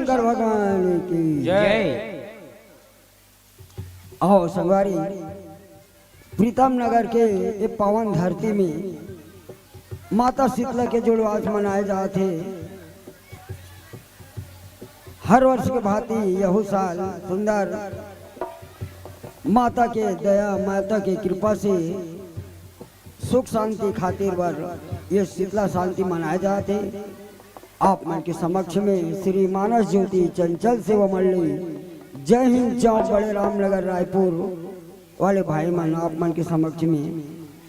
शंकर भगवान की जय। आओ संगवारी, प्रीतम नगर के ये पावन धरती में माता शीतला के जुड़वास मनाए जाते। हर वर्ष के भांति यह साल सुंदर माता के दया, माता के कृपा से सुख शांति खातिर बर ये शीतला शांति मनाए जाते। आप मन के समक्ष में श्री मानस ज्योति चंचल सेवा मंडली जय हिंद जाओ बड़े रामनगर रायपुर वाले भाई मन आप मन के समक्ष में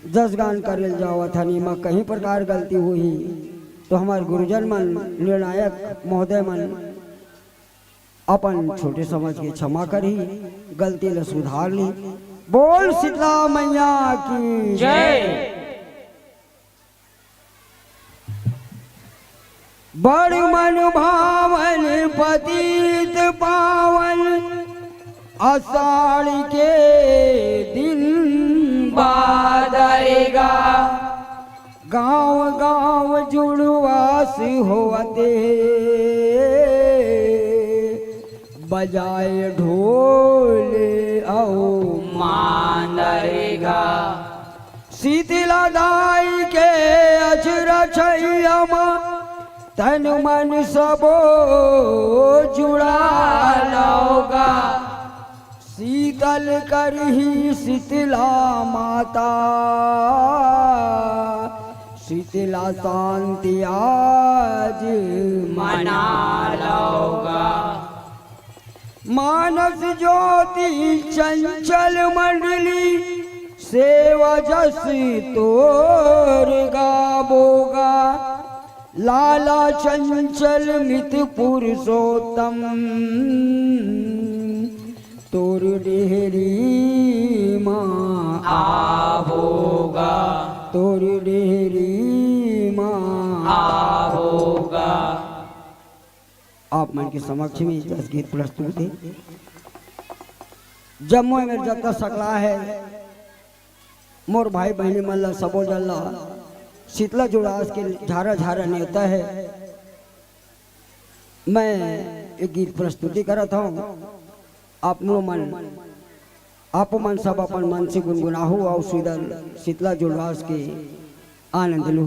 जस गान कर जाओ था। नीमा कहीं प्रकार गलती हुई तो हमारे गुरुजन मन निर्णायक महोदय मन अपन छोटे समझ के क्षमा करी, गलती ल सुधार ली। बोल शीतला मैया की जय। बड़ मन भावन पतित पावन आषाढ़ के दिन बादरेगा गांव गांव जुड़वास होते। बजाए ढोल आओ मांदरेगा शीतला दाई के अजर छैया तन मन सबो जुड़ा लोगा शीतल करही शीतला माता शीतला शांति आज मना लोगा। मानस ज्योति चंचल मंडली सेवा जस तोर गाबोगा। लाला चंचल मित पुरुषोत्तम तोर डेहरी माँ आहोगा तोर डेहरी माँ आहोगा। आप मन के समक्ष में 10 गीत प्रस्तुत है। जम्मू में जब तक सकला है मोर भाई बहनी मल्ला सबो जल्ला शीतला जुड़ास के झारा झारा नेता है। मैं एक गीत प्रस्तुति करता हूँ। आप मन सब अपन मन से गुनगुनाहू और शीतला जुड़वास के आनंद लू।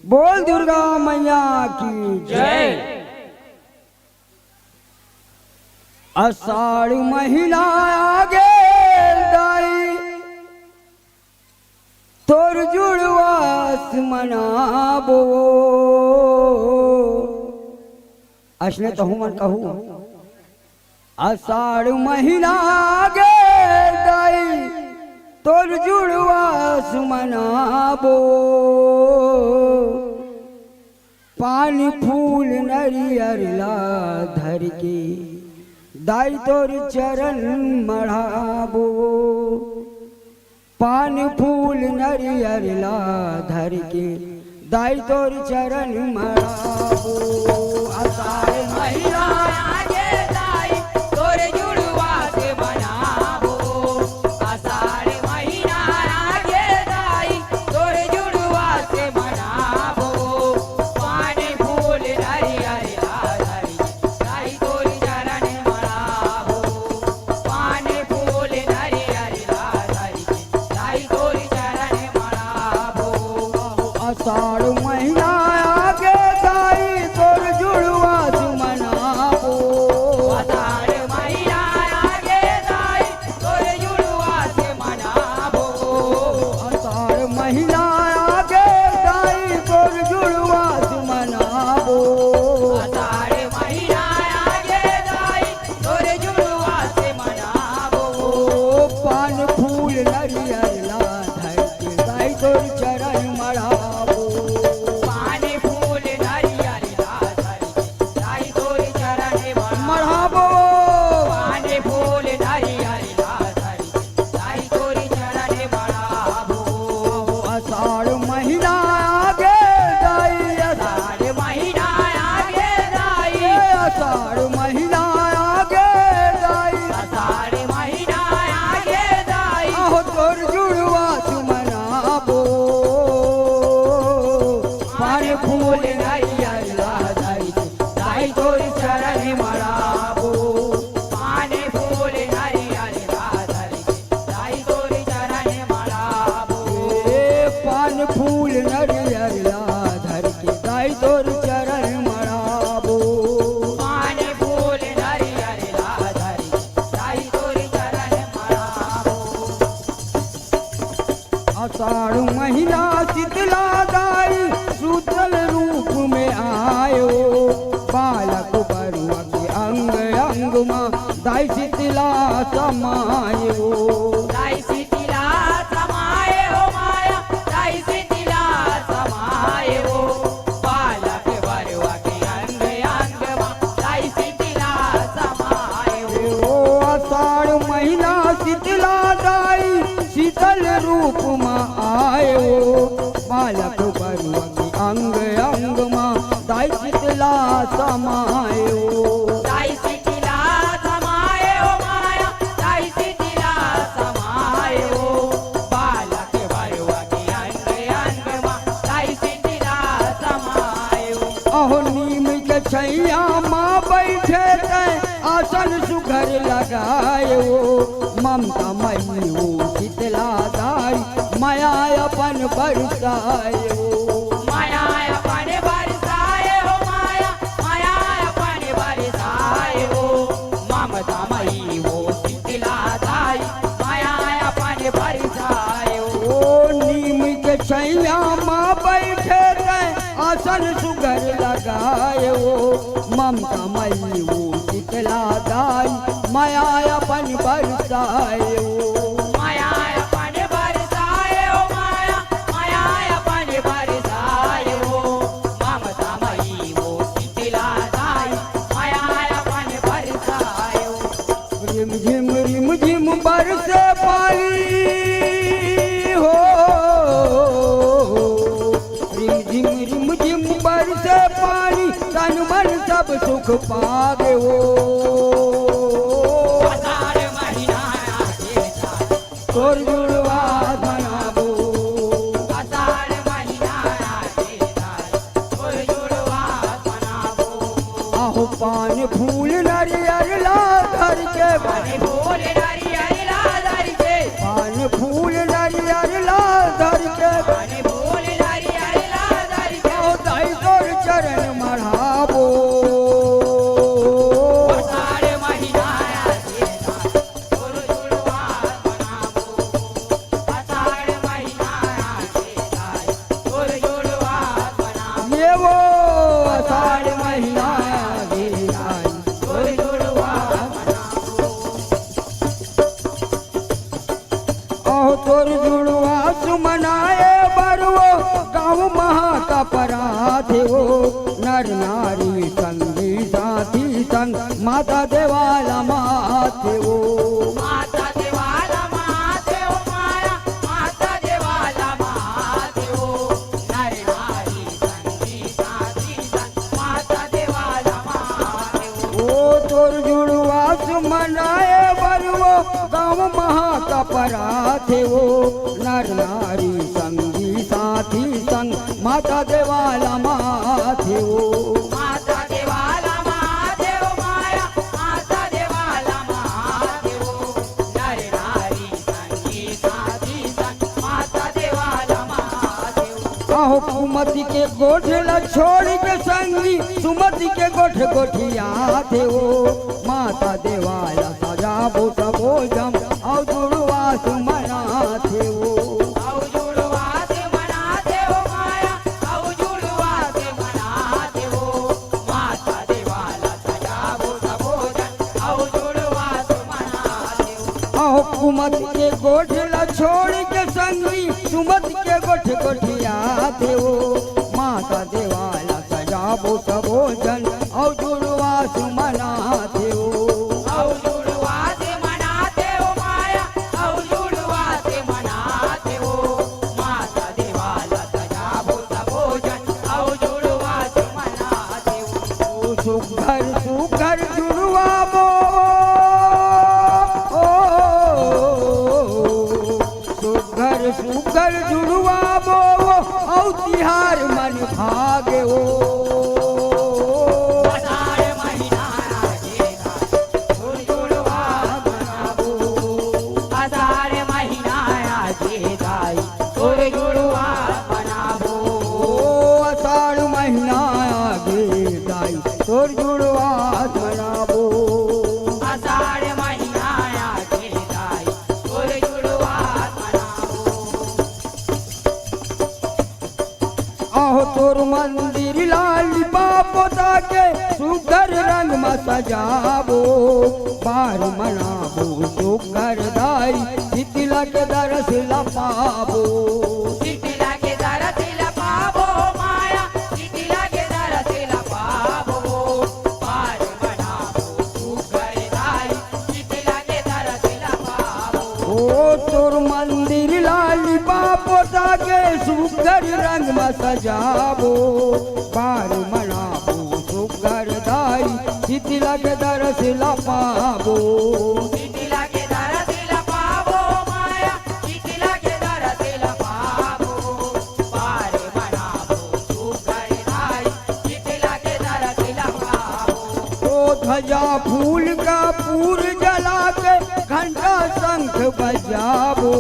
बोल दुर्गा मैया की जय। आषाढ़ महीना आगे दाई तोर जुड़वास मनाबो। असने तो मन कहूँ आषाढ़ महीना आगे दाई तोर जुड़वास मनाबो। पानी फूल नरियर ला धर के दाई तोर चरण मढ़ाबो। पान फूल नरियर ला धर के दाई तोर चरण मढ़ाबो। आषाढ़ महीना आगे दाई तोरे जुड़वास मनाबो। आषाढ़ महीना आगे दाई तोरे जुड़वास मनाबो। पानी फूल नरियर ला धर के दाई तोर चरण मनाबो। पानी फूल नरियर ला धर के दाई तोर चरण मनाबो। आषाढ़ महीना आगे दाई तोर जुड़वास मनाबो। आषाढ़ महीना आगे दाई तोरे जुड़वास मनाबो। आषाढ़ महीना आगे दाई तोर जुड़वास मनाबो। आषाढ़ महीना आगे दाई तोरे जुड़वास मनाबो। पान फूल नरियर ला धर के दाई तोर चरण मढ़ाबो। आषाढ़ महीना शीतला दाई सूतल रूप में आयो बालक बरुआ के अंग अंग माँ दाई शीतला समायो दाई शीतला समाये हो माया दाई शीतला समाये हो बालक बरुआ के अंग अंग माँ दाई शीतला समाये हो आषाढ़ महीना शीतला दाई शीतल रूप में आयो बालक बरुआ के अंग अंग माँ दाई शीतला समायो दाई शीतला समाये हो माया दाई शीतला समाये हो बालक बरुआ के अंग अंग माँ दाई शीतला समाये हो अहो नीम के छैया माँ बैठे तय आसन सुघर लगायो ममता मई हो शीतला दाई माया अपन बरसायो माया अपने बरसाए हो माया माया अपने बरसाए हो ममता मई हो शीतला दाई माया अपने बरसाए हो ओ नीम के छैया माँ बैठे तय आसन सुघर लगायो ममता मई हो शीतला दाई माया अपन बरसायो माया अपने बरसाए हो माया माया अपने बरसाए हो ममता मई हो शीतला दाई माया अपने बरसाए हो रिम झिम बरसे पानी हो रिम झिम बरसे पानी तन मन सब सुख पावे हो आषाढ़ महीना आगे था तोर जुड़वा बनाबो आषाढ़ महीना आगे था तोर जुड़वा बनाबो आहो पान फूल नरियर ला धर के पानी फूल नारियल लादर के पान फूल नरियर ला धर के पानी फूल नारियल लादर के आओ दाई तोर चरण मढ़ाबो आषाढ़ महीना आगे था तोर जुड़वा बनाबो आषाढ़ महीना आगे था तोर जुड़वा बनाबो ये वो आषाढ़ महीना आगे आई तोर जुड़वा आओ तोर जुड़वा सुमनाए बरवो गाँव महा का पराधे हो नर नारी संगी साथी संग माता देवाला माथे हो माता देवाला माते हो माया माता देवाला माते हो नर नारी संगी साथी संग माता देवाला माते हो ओ तोर जुड़वा सुमनाए बरवो गाँव महा का पराधे हो नर नारी संगी साथी संग माता देवाला माथे हो माता देवाला माते हो माया माता देवाला माते हो नर नारी संगी साथी संग माता देवाला माते हो आहो कुमति के गोठला छोड़ के संगी सुमति के गोठ गोठिया थे हो माता देवाला सजाबो सबो जम औ जुड़वा सुमना थे हो औ जुड़वा से मनाते हो माया औ जुड़वा से मनाते हो माता देवाला सजाबो सबो जन औ जुड़वा से मनाते हो आहो कुमति के गोठला छोड़ के संगी सुमति के गोठ गोठिया थे हो माता देवाला सजाबो सबो जन औ जुड़वा सुमना थे हो औ जुड़वा से मनाते हो माया औ जुड़वा से मनाते हो माता देवाला सजाबो सबो जन औ जुड़वा से मनाते हो सुघर सुघर जुड़वा बो सुघर सुघर जुड़वा बो औ तिहार मन भागे हो आषाढ़ महीना आगे था तोर जुड़वा बनाबो आषाढ़ महीना आगे था तोर जुड़वा बनाबो ओ आषाढ़ महीना आगे दाई तोर जुड़वा मनाबो आषाढ़ महीना आगे था तोर जुड़वा बनाबो तोर मंदिर लाल बापो ताके सुगर रंग में सजाबो बार मनाबो सुगर दाई शीतला के दरस लपाबो शीतला के दरस लपाबो माया शीतला के दरस लपाबो पार बनाबो सुगर दाई शीतला के दरस लपाबो ओ तोर मंदिर लाल बापो ताके सुगर रंग में सजाबो बार मनाबो सुगर दाई शीतला के दरस लपाबो शीतला के दरस लपाबो माया शीतला के दरस लपाबो पार बनाबो सुगर दाई शीतला के दरस लपाबो ओ ध्वजा फूल का पूर जला के घंटा शंख बजाबो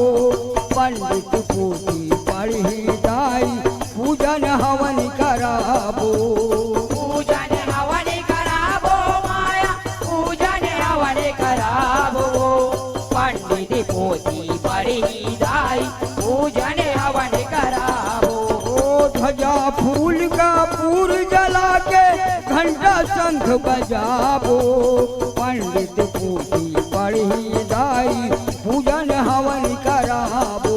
पंडित पोथी पढ़ी दाई पूजन हवन कराबो पूजन हवन कराबो माया पूजन हवन कराबो पंडित पोथी पढ़ी दाई पूजन हवन कराबो ओ ध्वजा फूल का पूर जला के घंटा शंख बजाबो पंडित पोथी पढ़ी दाई पूजन हवन कराबो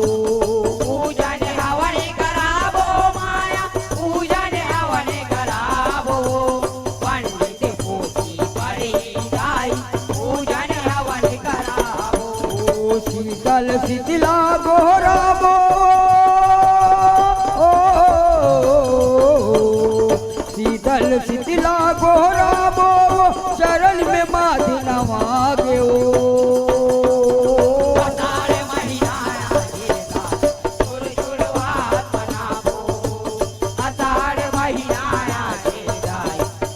पूजन हवन कराबो माया पूजन हवन कराबो पंडित पोथी पढ़ी दाई पूजन हवन कराबो ओ शीतल शीतला गोहराबो शीतल शीतला गोहराबो चरण में माथ नवागे अषाढ़ महीना आएगा जुड़ जुड़वात मनाबो अषाढ़ महीना आएगा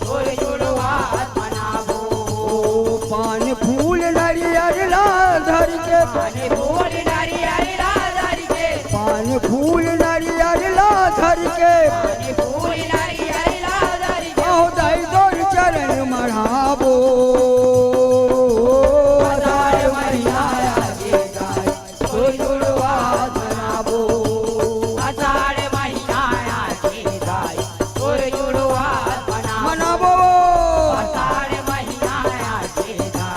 जुड़ जुड़वात मनाबो ओ पान फूल नरियर ला धर के पानी फूल नारियल ला धर के पान फूल नरियर ला धर के पानी फूल नारियल ला धर के ओ दाई तोर चरण मढ़ाबो अषाढ़ महीना आएगा जुड़ जुड़वात मनाबो अषाढ़ महीना आएगा जुड़ जुड़वात मनाबो मनाबो अषाढ़ महीना आएगा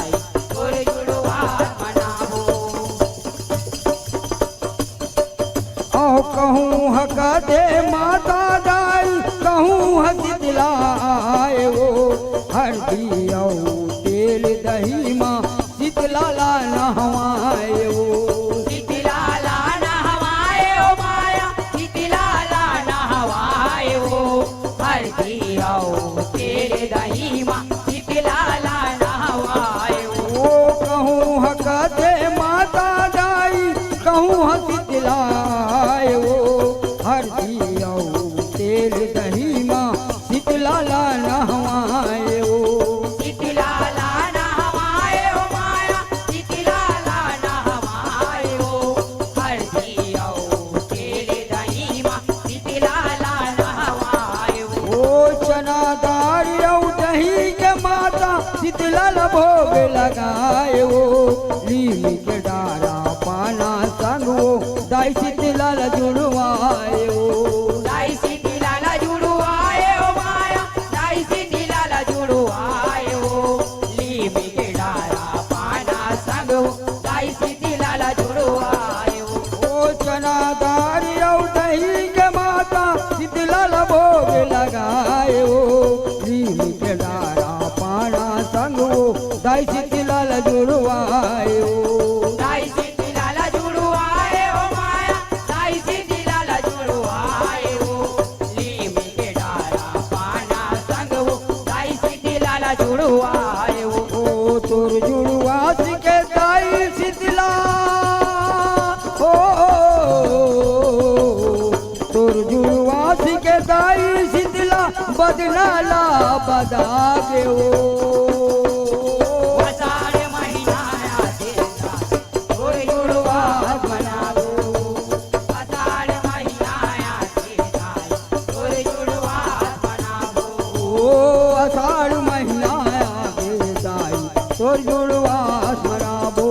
जुड़ जुड़वात मनाबो ओ कहूँ हका दे माता दाई कहूँ हसी दिलाए वो हरदी औ तेल दही माँ शीतला ला नहवाए वो शीतला ला नहवाए ओ माया शीतला ला नहवाए ओ हरदी आओ तेरे दही माँ शीतला ला नहवाए ओ ओ कहूँ हका दे माता दाई कहूँ हसी दिलाए वो हरदी औ तेल दही माँ शीतला ला नहवाए वो शीतला ला नहवाए ओ माया शीतला ला नहवाए ओ हरदी आओ तेरे दही माँ शीतला ला नहवाए ओ ओ चना दाल औ दही के माता शीतला ला भोग लगाए वो लीम के डारा पाना संग वो दाई शीतला ला जुड़वाए वो दाई शीतला ला जुड़वाए ओ माया दाई शीतला ला जुड़वाए ओ लीम के डारा पाना संग हो दाई शीतला ला जुड़वाए ओ चना दाल औ दही के माता शीतला ला भोग लगाए वो लीम के डारा पाना संग वो दाई शीतला ला जुड़वाए वो दाई शीतला ला जुड़वाए ओ माया दाई शीतला ला जुड़वाए ओ लीम के डारा पाना संग हो दाई शीतला ला जुड़वाए ओ तोर जुड़वास के दाई शीतला ओ तोर जुड़वास के दाई शीतला बदनाला बदा के ओ अषाढ़ महीना आएगा जुड़ जुड़वात मनाबो अषाढ़ महीना आएगा जुड़ जुड़वात मनाबो ओ आषाढ़ महीना आगे दाई तोर जुड़वास मनाबो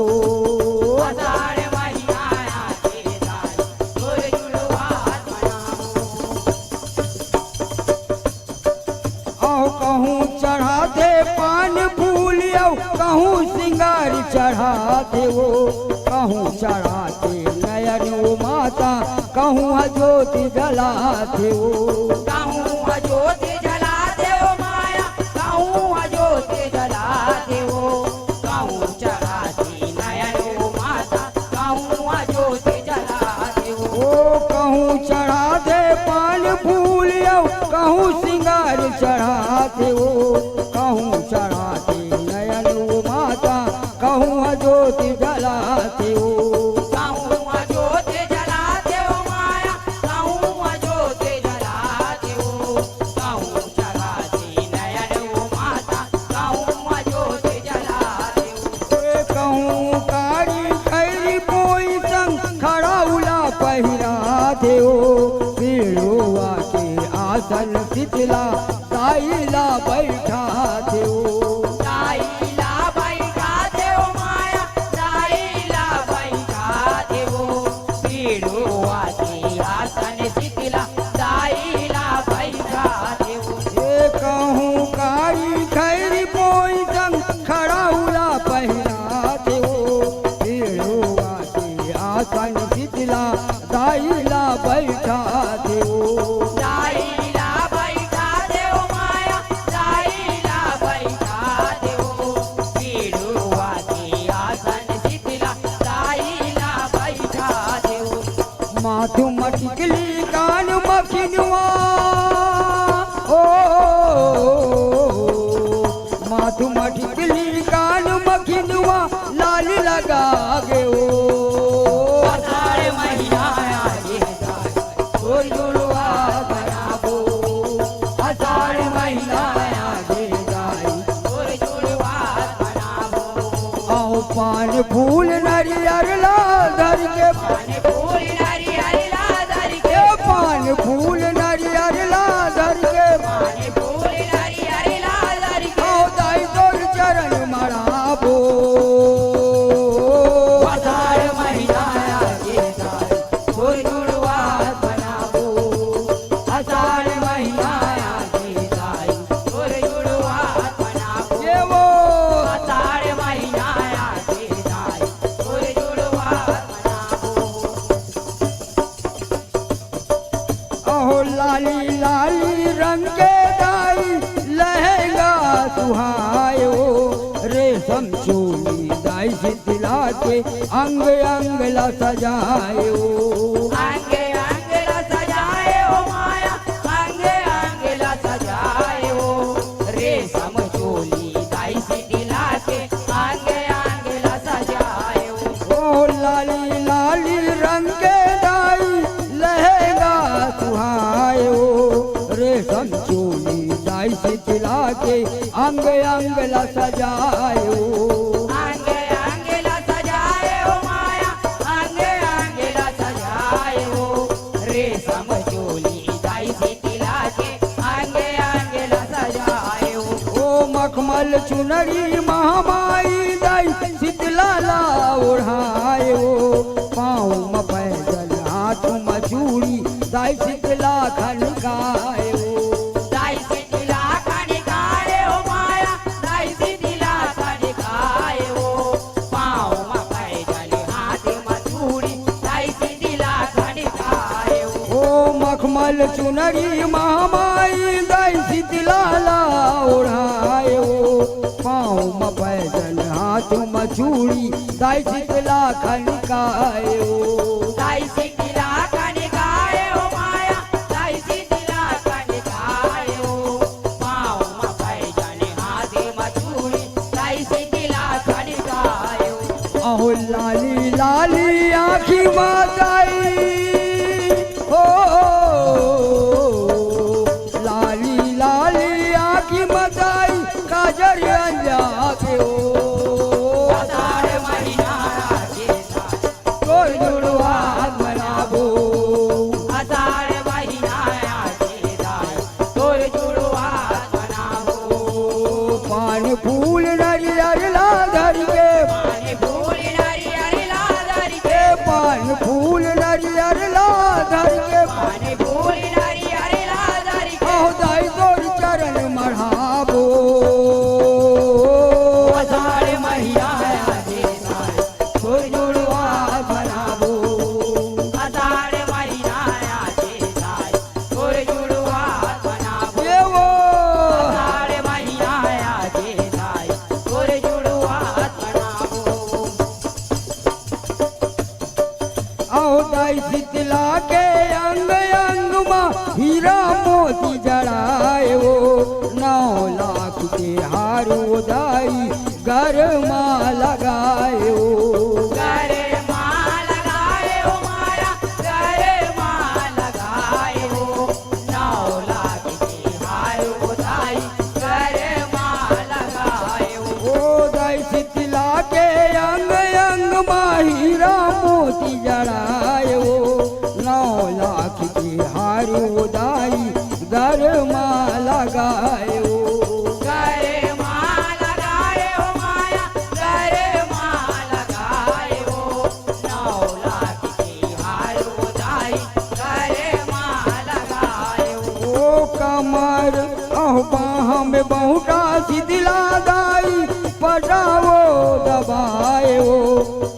अषाढ़ महीना आएगा जुड़ जुड़वात मनाबो थे वो कहूँ चढ़ाते नयन वो माता कहूँ ज्योति जलाते वो कहूँ ज्योति जलाते हो माया कहूँ ज्योति जलाते हो कहूँ चढ़ाती नयन हो माता कहूँ ज्योति जलाते हो ओ कहूँ चढ़ाते पान फूल यो कहूँ सिंगार चढ़ाते वो कहूँ चढ़ाते नयन वो माता कहूँ ज्योति जलाते हो कहूँ ज्योति जलाते हो माया कहूँ ज्योति जलाते हो कहूँ चढ़ाती नयन हो माता कहूँ ज्योति जलाते हो कहूँ कारी खैरी कोई संग खड़ाउला पहिराते हो पीड़ुआ के आसन शीतला साइला बैठाते हो साइला बैठाते हो माया साइला बैठाते हो पीड़ुआ के आसन शीतला साइला बैठाते हो कहूँ कारी खैरी कोई संग खड़ाउला पहिराते हो पीड़ुआ के आसन शीतला साइला बैठाते हो साइला बैठाते हो माया साइला बैठाते हो पीड़ुआ के आसन शीतला साइला बैठाते हो माथु मटकली कान मखिनुआ ओ माथु मटकली कान मखिनुआ लाल लगा गे ओ अषाढ़ महीना आगे जाए ओ जुड़वा बनाबो अषाढ़ महीना आगे जाए और जुड़वा बनाबो आओ पान फूल नरियर ला धर के पान फूल नारियल लादर के पान फूल नरियर ला धर के पान फूल नारियल लादर के आओ दाई तोर चरण मराबो अषाढ़ महीना आगे जाए और जुड़वा बनाबो अषाढ़ महीना आगे जाए और जुड़वा बनाबो ये वो अषाढ़ महीना आगे जाए और जुड़वा बनाबो अहो लाली लाली रंग के दाई लहंगा सुहायो रेशम चोली दाई शीतला के अंग अंग ला सजायो अंगे अंगे ला सजाए हो माया अंगे अंगे ला सजाए हो रेशम चोली दाई से दिला के अंगे अंगे ला सजाए हो ओ लाली लाली रंग के दाई लहंगा सुहायो रेशम चोली दाई शीतला के अंग अंग ला सजायो अंगे अंगे ला सजाए हो माया अंगे अंगे ला सजाए हो रेशम चोली दाई से दिला के अंगे अंगे ला सजाए हो ओ मखमल चुनरी महामाई दाई शीतला ला ओढ़ायो पाँव में पैदल हाथ में चूड़ी दाई शीतला खनकायो दाई से दिला खनकाए हो माया दाई से दिला खनकाए हो पाँव में पैदल हाथ में चूड़ी दाई से दिला खनकाए हो ओ मखमल चुनरी महामाई दाई शीतला ला ओढ़ायो पाँव में पैदल हाथ में चूड़ी दाई शीतला खनकायो दाई से दिला खनकाए हो माया दाई से दिला खनकाए हो पाँव में पैदल हाथ में चूड़ी दाई से दिला खनकाए हो अहो लाली लाली आँखी माताई हो लाली लाली आँखी माताई काजर अंजा के हो अषाढ़ महीना आगे जाए तोर जुड़वा बनाबो अषाढ़ महीना आगे जाए तोर जुड़वा बनाबो पान फूल नरियर ला धर के पान फूल नारियल लादर के पान फूल नरियर घर माँ लगायो करे माँ लगाए हो माया करे माँ लगाए हो 9 लाख की हार उदाई करे माँ लगाए हो ओ दाई शीतला के अंग अंग माँ हीरा मोती जड़ायो 9 लाख की हार उदाई घर माँ लगायो करे माँ लगाए हो माया करे माँ लगाए हो 9 लाख की हार उदाई करे माँ लगाए हो ओ कमर बाह में बहुटा शीतला दाई पटाओ दबायो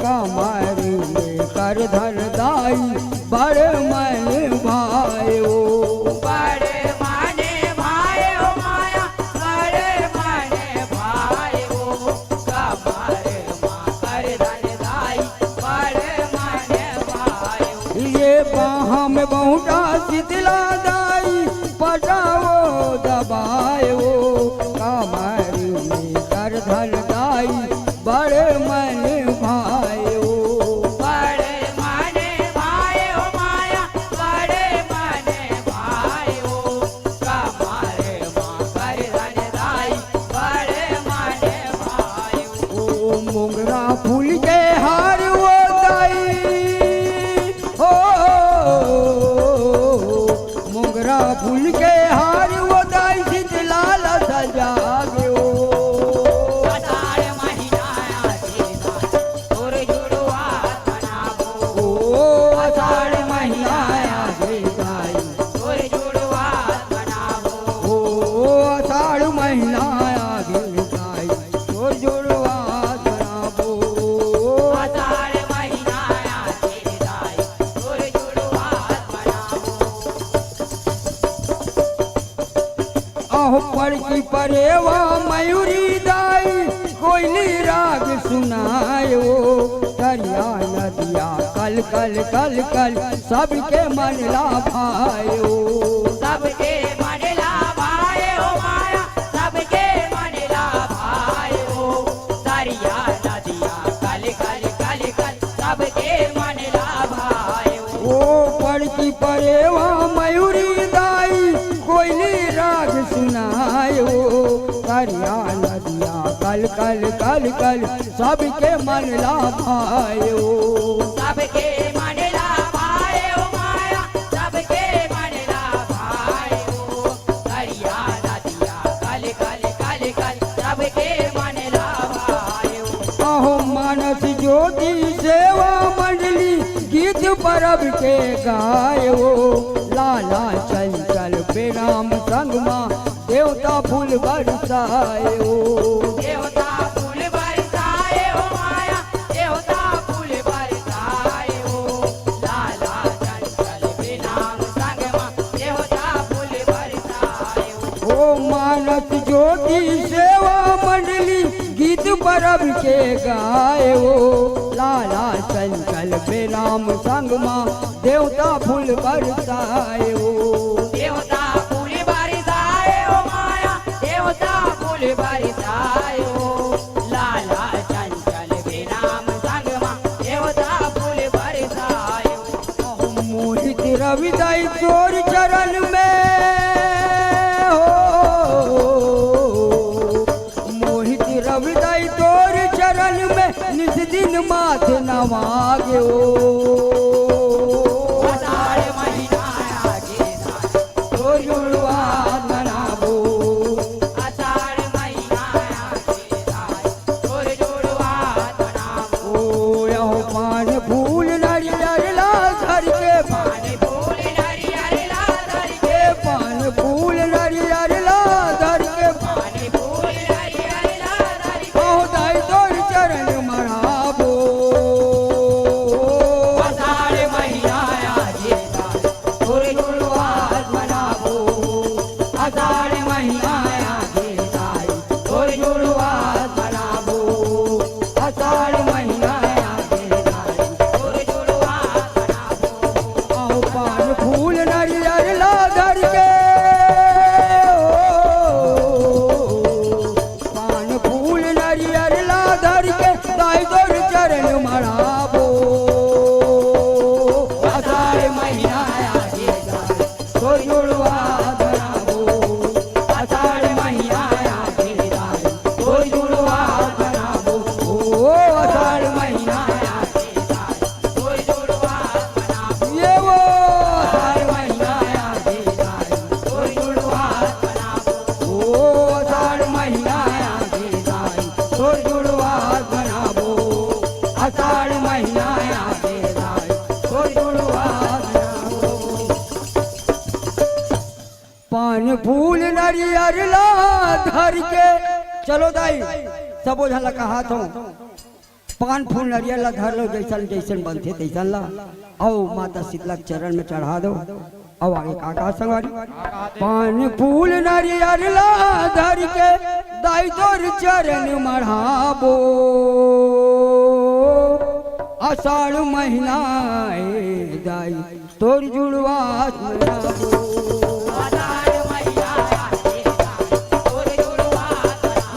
कमर में कर धर दाई बड़ मन भायो बड़े माने भाई हो माया बड़े माने भाई हो कमारे माँ कर धन दाई बड़े माने भाई हो ये बाह में बहुटा शीतला दाई पटाओ दबायो कमर में कर धर दाई बड़ मन भायो बड़े माने भाई हो माया बड़े माने भाई हो कमारे माँ कर धन दाई बड़े माने भाई हो ओ मोगरा फूल के हार वो दाई हो मोगरा फूल के हार वो दाई शीतला सजा गयो अषाढ़ महीना आसीना तोर जुड़वा बनाबो ओ आषाढ़ महीना आ गई दाई तोर जुड़वा बनाबो ओ आषाढ़ महीना आ गई दाई तो जुड़वा बनाबो अषाढ़ महीना आसीना तोर जुड़वा बनाबो अहो पर की परेवा मयूरी दाई कोयली राग सुनायो दरिया नदिया कल कल कल कल सबके मन लाभायो सबके मन लाभाए हो माया सबके मन लाभाए हो दरिया नदिया कल कल कल कल सबके मन लाभाए हो ओ पर की परेवा मयूरी दाई कोयली राग सुनायो दरिया नदिया कल कल कल कल सबके मन लाभायो सबके मन लाभाए हो माया सबके मन लाभाए हो दरिया नदिया कल कल कल कल सबके मन लाभाए हो अहो मानस ज्योति सेवा मंडली गीत परब के गायो लाला चंचल बेराम संग माँ देवता फूल बरसायो देवता फूल बरसाए हो माया देवता फूल बरसाए हो लाला चंचल बिनाम संग माँ देवता फूल बरसाए हो ओ मानस ज्योति सेवा मंडली गीत परब के गायो लाला चंचल बेराम संग माँ देवता फूल बरसायो देवता फूल बरसाए हो माया देवता फूल बरसाए हो लाला चंचल बिनाम संग माँ देवता फूल बरसाए हो मोहित रविदाई तोर चरण में हो मोहित रविदाई तोर चरण में निस दिन माथ नवागे अषाढ़ महीना आगे तो जुड़वा मनाबो अषाढ़ महीना आगे तोर जुड़वा बनाबो ओ यहो पान फूल नारियल ला घर के पानी फूल नारियल ला धर के पान फूल नारियल ला घर के पानी फूल नारियल ला धर के ओ दाई तोर चरण मनाबो अषाढ़ महीना आगे तोर जुड़वा बनाबो आषाढ़ महीना आगे दाई तोर जुड़वा बनाबो आषाढ़ महीना आगे दाई तोर जुड़वा बनाबो आओ पान फूल नारियल ला घर के पान फूल नारियल ला पान फूल नरियर ला धर के चलो दाई सब ओझा कहा तो पान फूल नरियर ला धर लो जैसन जैसन बनते तैसन ला आओ माता शीतला के चरण में चढ़ा दो और आगे काका संगवारी पान फूल नरियर ला धर के दाई तोर चरण मढ़ाबो आषाढ़ महीना दाई तोर जुड़वा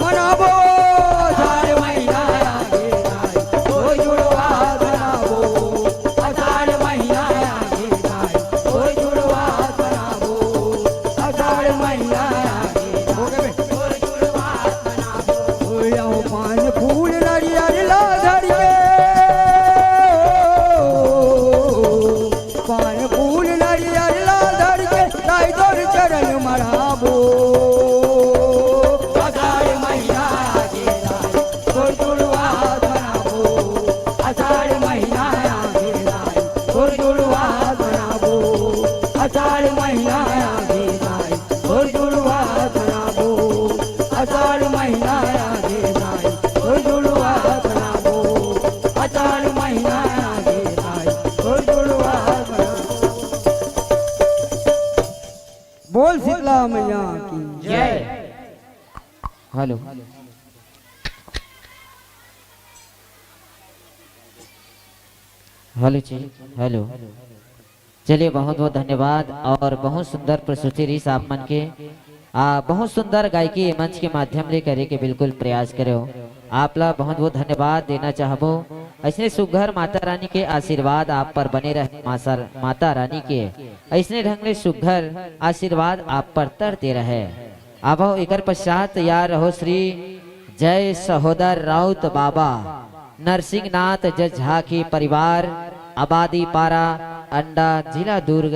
मनाबो बोल शीतला मैया की जय। हेलो हेलो जी हेलो। चलिए बहुत बहुत धन्यवाद और बहुत सुंदर प्रस्तुति रही आप मन के बहुत सुंदर गायकी मंच के माध्यम ले करे के बिल्कुल प्रयास करो आप ला बहुत बहुत धन्यवाद देना चाहबो। ऐसे सुघर माता रानी के आशीर्वाद आप पर बने रहे माता रानी के ऐसे ढंग से सुघर आशीर्वाद आप पर तरते रहे। अब एकर पश्चात तैयार रहो श्री जय सहोदर राउत बाबा नरसिंहनाथ जझा की परिवार आबादी पारा अंडा जिला दुर्ग।